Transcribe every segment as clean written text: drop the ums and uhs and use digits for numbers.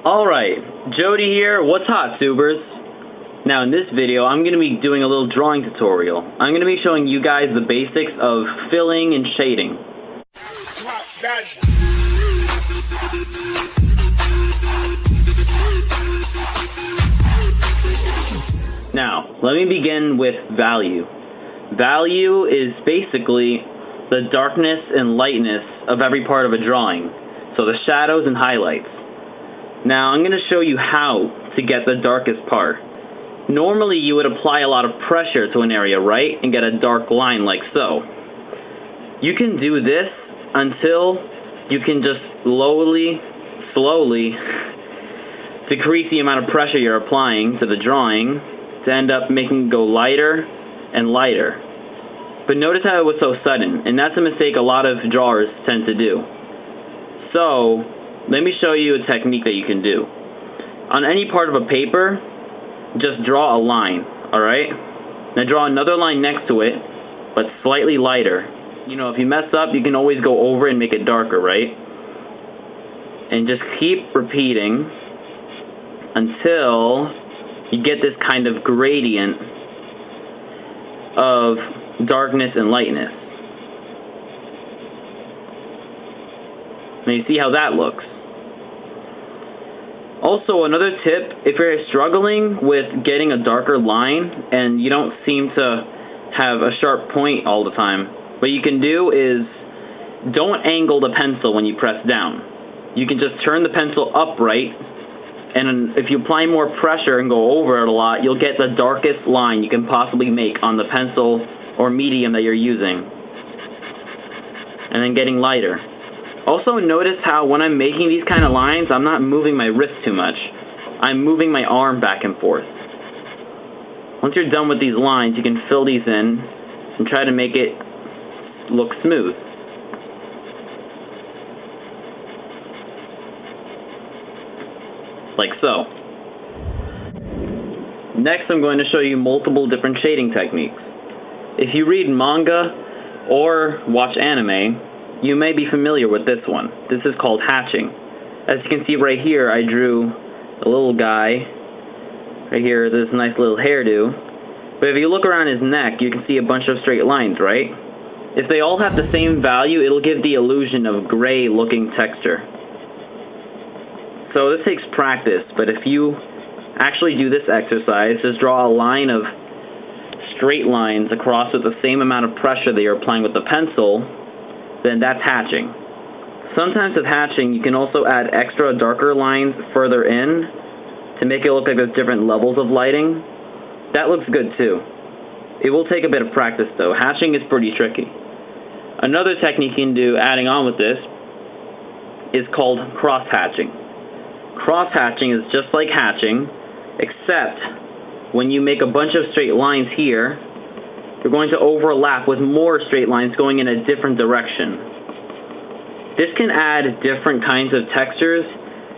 Alright, Jody here. What's hot, Subers? Now in this video, I'm going to be doing a little drawing tutorial. I'm going to be showing you guys the basics of filling and shading. Now, let me begin with value. Value is basically the darkness and lightness of every part of a drawing. So the shadows and highlights. Now, I'm going to show you how to get the darkest part. Normally, you would apply a lot of pressure to an area, right? And get a dark line like so. You can do this until you can just slowly decrease the amount of pressure you're applying to the drawing to end up making it go lighter and lighter. But notice how it was so sudden, and that's a mistake a lot of drawers tend to do. So, let me show you a technique that you can do. On any part of a paper, just draw a line, alright? Now draw another line next to it, but slightly lighter. You know, if you mess up, you can always go over and make it darker, right? And just keep repeating until you get this kind of gradient of darkness and lightness. Now you see how that looks. Also, another tip, if you're struggling with getting a darker line and you don't seem to have a sharp point all the time, what you can do is don't angle the pencil when you press down. You can just turn the pencil upright, and if you apply more pressure and go over it a lot, you'll get the darkest line you can possibly make on the pencil or medium that you're using. And then getting lighter. Also, notice how when I'm making these kind of lines, I'm not moving my wrist too much. I'm moving my arm back and forth. Once you're done with these lines, you can fill these in and try to make it look smooth. Like so. Next, I'm going to show you multiple different shading techniques. If you read manga or watch anime, you may be familiar with this one. This is called hatching. As you can see right here, I drew a little guy. Right here, this nice little hairdo. But if you look around his neck, you can see a bunch of straight lines, right? If they all have the same value, it'll give the illusion of gray-looking texture. So this takes practice, but if you actually do this exercise, just draw a line of straight lines across with the same amount of pressure that you're applying with the pencil, then that's hatching. Sometimes with hatching, you can also add extra darker lines further in to make it look like there's different levels of lighting. That looks good too. It will take a bit of practice though. Hatching is pretty tricky. Another technique you can do adding on with this is called cross-hatching. Cross-hatching is just like hatching, except when you make a bunch of straight lines here, you're going to overlap with more straight lines going in a different direction. This can add different kinds of textures.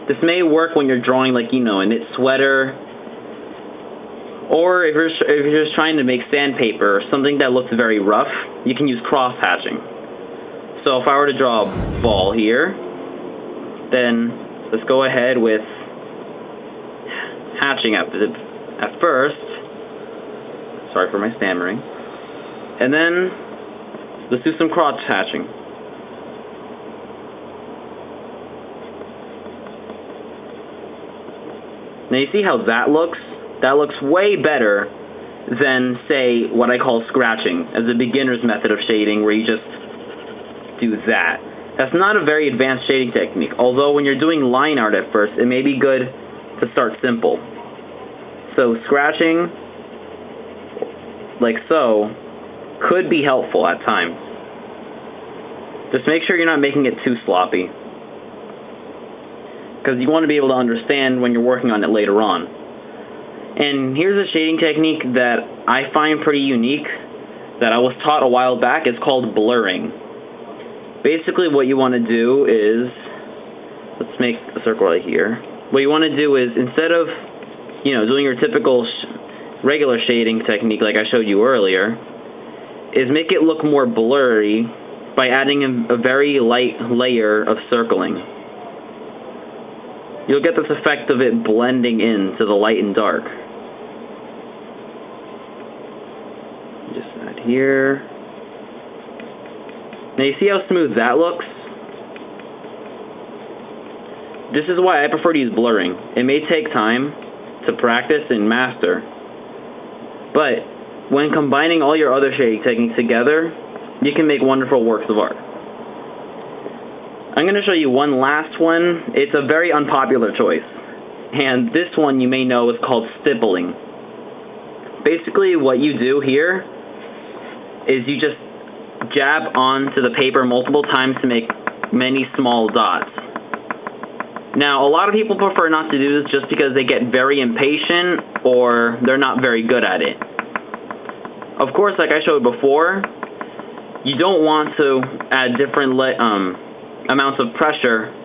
This may work when you're drawing, like, you know, a knit sweater, or if you're just trying to make sandpaper or something that looks very rough, you can use cross-hatching. So if I were to draw a ball here, then let's go ahead with hatching at first. Sorry for my stammering. And then, let's do some cross-hatching. Now you see how that looks? That looks way better than, say, what I call scratching, as a beginner's method of shading, where you just do that. That's not a very advanced shading technique, although when you're doing line art at first, it may be good to start simple. So scratching, like so, could be helpful at times. Just make sure you're not making it too sloppy, because you want to be able to understand when you're working on it later on. And here's a shading technique that I find pretty unique that I was taught a while back. It's called blurring. Basically what you want to do is, let's make a circle right here. What you want to do is, instead of, you know, doing your typical regular shading technique like I showed you earlier, is make it look more blurry by adding a very light layer of circling. you'll get this effect of it blending into the light and dark. Just add here. Now you see how smooth that looks? This is why I prefer to use blurring. It may take time to practice and master, but when combining all your other shading techniques together, you can make wonderful works of art. I'm going to show you one last one. It's a very unpopular choice, and this one you may know is called stippling. Basically what you do here is you just jab onto the paper multiple times to make many small dots. Now, a lot of people prefer not to do this just because they get very impatient or they're not very good at it. Of course, like I showed before, you don't want to add different amounts of pressure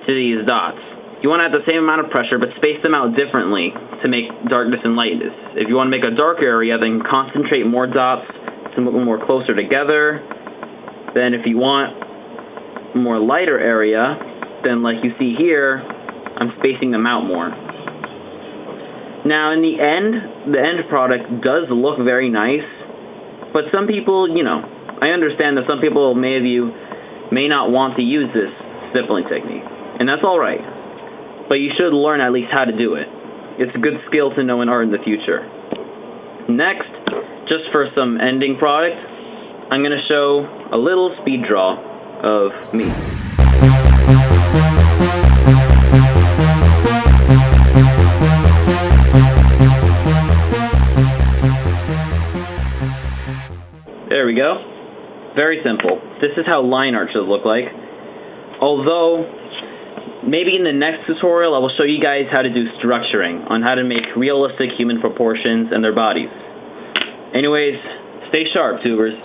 to these dots. You want to add the same amount of pressure but space them out differently to make darkness and lightness. If you want to make a darker area, then concentrate more dots to move them more closer together. Then if you want a more lighter area, then like you see here, I'm spacing them out more. Now in the end product does look very nice, but some people, I understand that some people may not want to use this stippling technique, and that's alright. But you should learn at least how to do it. It's a good skill to know in art in the future. Next, just for some ending product, I'm going to show a little speed draw of me. There we go. Very simple. This is how line art should look like. Although, maybe in the next tutorial I will show you guys how to do structuring, on how to make realistic human proportions and their bodies. Anyways, stay sharp, tubers.